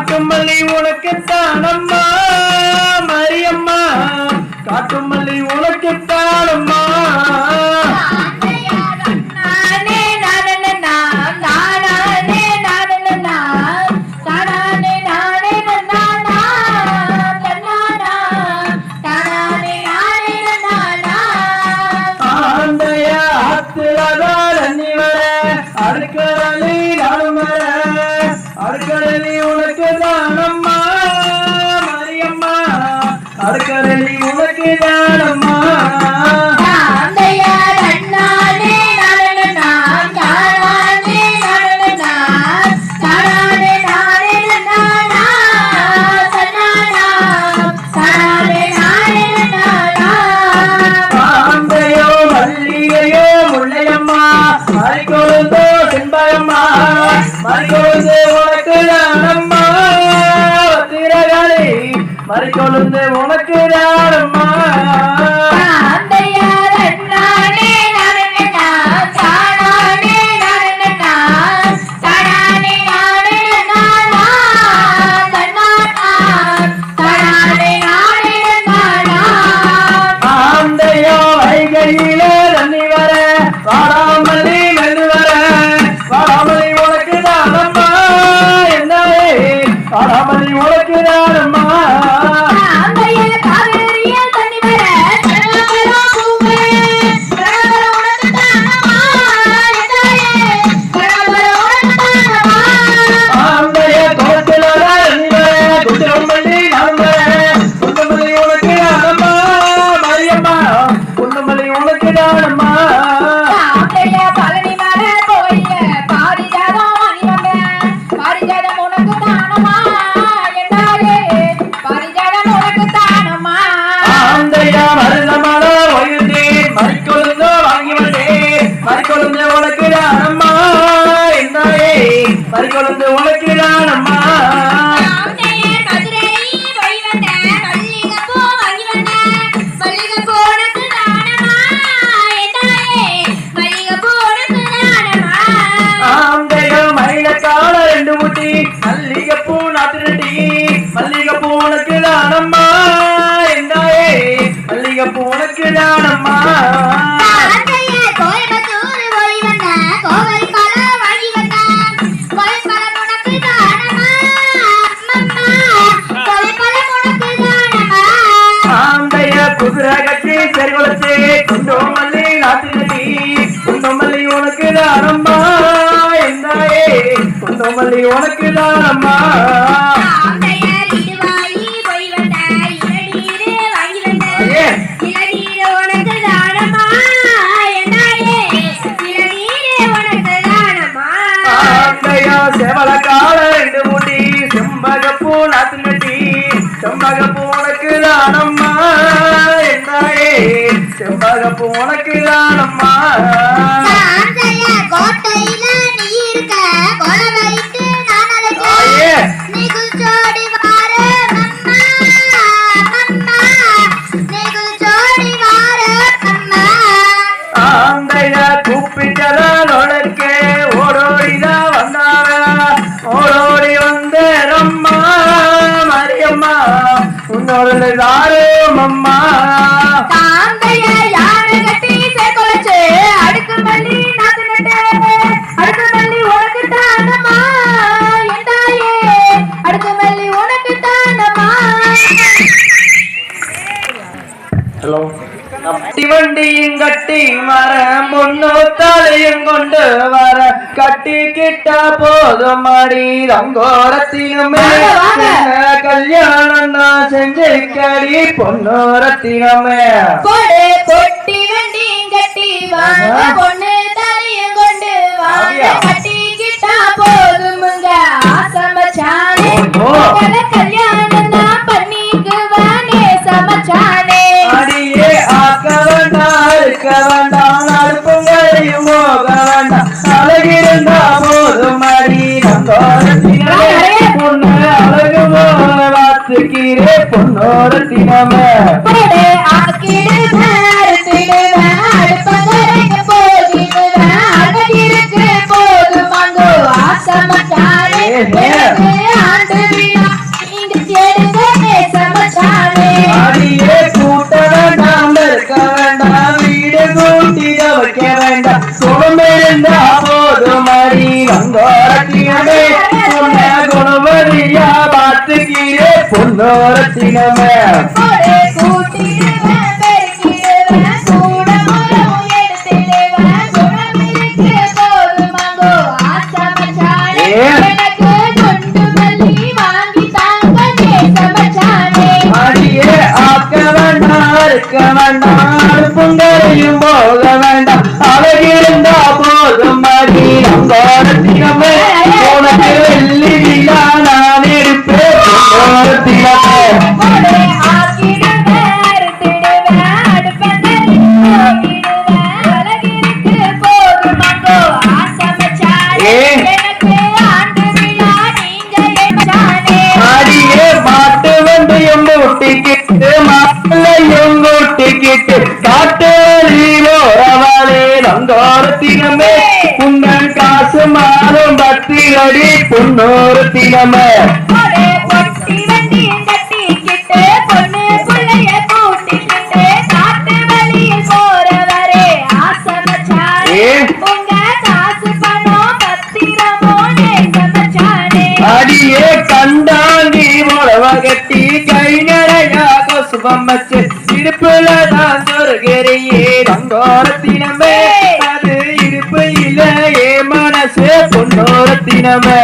காட்டுமல்லி உனக்குத்தானம்மா மரியம்மா காட்டுமல்லி உனக்குத்தானம்மா அடுக்கடலி உனக்கு தானம்மா மரியம்மா அடுக்கடலி உனக்கு தானம்மா மறிக்கொழுந்து உனக்கு தானம்மா ஆந்தையோ வைகையிலே தண்ணி வர வாடாமல்லி மெல்லு வர வாடாமல்லி உனக்கு தானம்மா என்னவே வாடாமல்லி உனக்கு தானம்மா மறிக்கொழுந்து உனக்கு தானம்மா மயிலக்கால ரெண்டு முட்டி மல்லிகைப்பூ நாட்டுடி மல்லிகைப்பூ உனக்கு தானம்மா எந்தாயே மல்லிகைப்பூ உனக்கு தானம்மா குதிரை கட்டி சரி குளத்து குண்டோமல்லி நாட்டுடி குண்டோமல்லி உனக்கு தானம்மா எந்தாயே குண்டோமல்லி உனக்கு தானம்மா செவலக்கால ரெண்டு முடி செம்பகப்பூ நாட்டுடி செம்பகப்பூ உனக்கு தானம்மா என்னாயே செம்பகப்பூ உனக்கு தானம்மா கோட்டையில நீ இருக்க கொலை வைத்து நான் அழைக்கிறேன் நீ குச்சோடி வாரு அம்மா அம்மா நீ குச்சோடி வாரு அம்மா ஆந்தைய கூப்பிட்டதா நொழக்கே ஓடோடிதான் வந்தாவ ஓடோடி வந்தேரம்மா மரியம்மா உன்னோட தாரும் அம்மா ஹலோ வண்டியும் கட்டி மரம் பொண்ணு தலையும் கொண்டு வர கட்டிக்கிட்டா போதும் மாடி ரங்கோரத்தினமே கல்யாணம் நான் செஞ்சு கடி பொன்னோரத்தினமே பொட்டி வண்டியும் கட்டி பொண்ணு தலையும் கொண்டு வர கட்டிக்கிட்டா அறுக்க வேண்டாம் அடுப்புங்களையும் போக வேண்டாம் அழகிருந்தா போதும் அடி நங்கோரத்தினமே பொண்ணு அழகு போல வாத்துக்கீரே பொன்னோரத்தினமே அடியே கூட்ட வேண்டாம் இருக்க வேண்டாம் வீடு கூட்டி வைக்க வேண்டாம் சுகமிருந்தா போதும் அடி நங்கோரத்தினமே பொண்ண குணவதியா வாத்துக்கீரே பொன்னோரத்தினமே அடியே ஆக்க வேண்டாம் இருக்க வேண்டாம் அடுப்புங்களையும் போக வேண்டாம் அழகிருந்தா போதும் அடி நங்கோரத்தினமே உனக்கு வெள்ளி விழா நான் இருப்பேன் பொன்னோரத்தினமே அடியே மாட்டு வண்டியும் கூட்டிக்கிட்டு மாப்பிள்ளையும் கூட்டிக்கிட்டு காட்டு ஓரவாளே நங்கோரத்தினமே உங்கள் காசு மாறும் பத்திரடி பொன்னோரத்தினமே அடியே கண்டாங்கி உழவ கட்டி கை நிறையா கொசுபம் வச்சு இடுப்புல தான் சொருகிறியே நங்கோரத்தினமே அது இடுப்பு இல்லையே மனசு பொன்னோரத்தினமே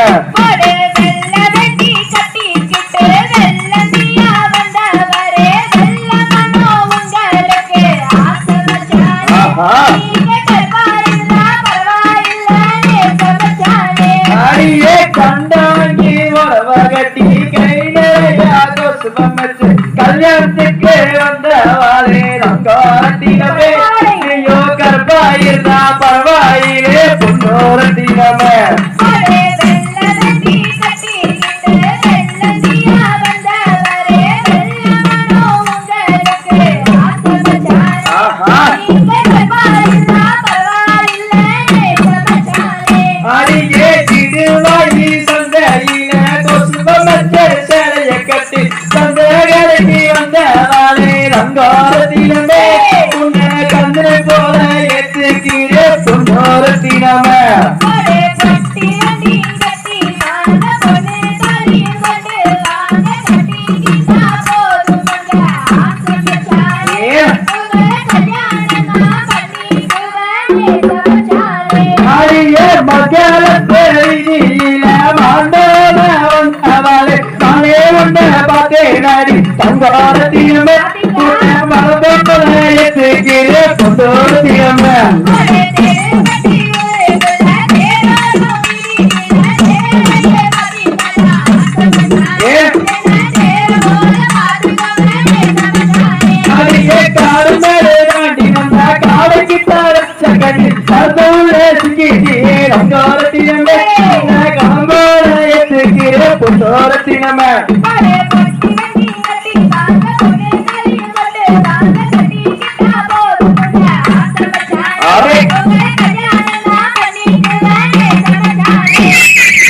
அடியே கண்டாங்கி உழவ கட்டி கை நிறையா கொசுபம் வச்சு கல்யாணத்துக்கு வந்தவாளே நங்கோரத்தினமே ஐயோ கற்பாயிருந்தா பரவாயிலே பொன்னோரத்தினமே அடியே சிடுவாயி சந்தையில கொசுபம் வச்ச சேலைய கட்டி சந்தைகளுக்கு வந்தவாளே நங்கோரத்தினமே உன்னை கந்து போல ஏத்துக்கிறே பொன்னோரத்தினமே அடியே மகள பெரியில மாண்டவன வந்தவளே தானே உன்னை பார்த்தேன் அடி தங்கோரத்தினமே உன்னை மரபொன்ன ஏத்துக்கிறே பொன்னோரத்தினமே அடியே காடு மேலே தாண்டி வந்தா காடைக்கு தரச்ச கட்டி சதவுளே சிக்கிட்டியே நங்கோரத்தினமே உன்னை கம்பள ஏத்துக்கிறே பொன்னோரத்தினமே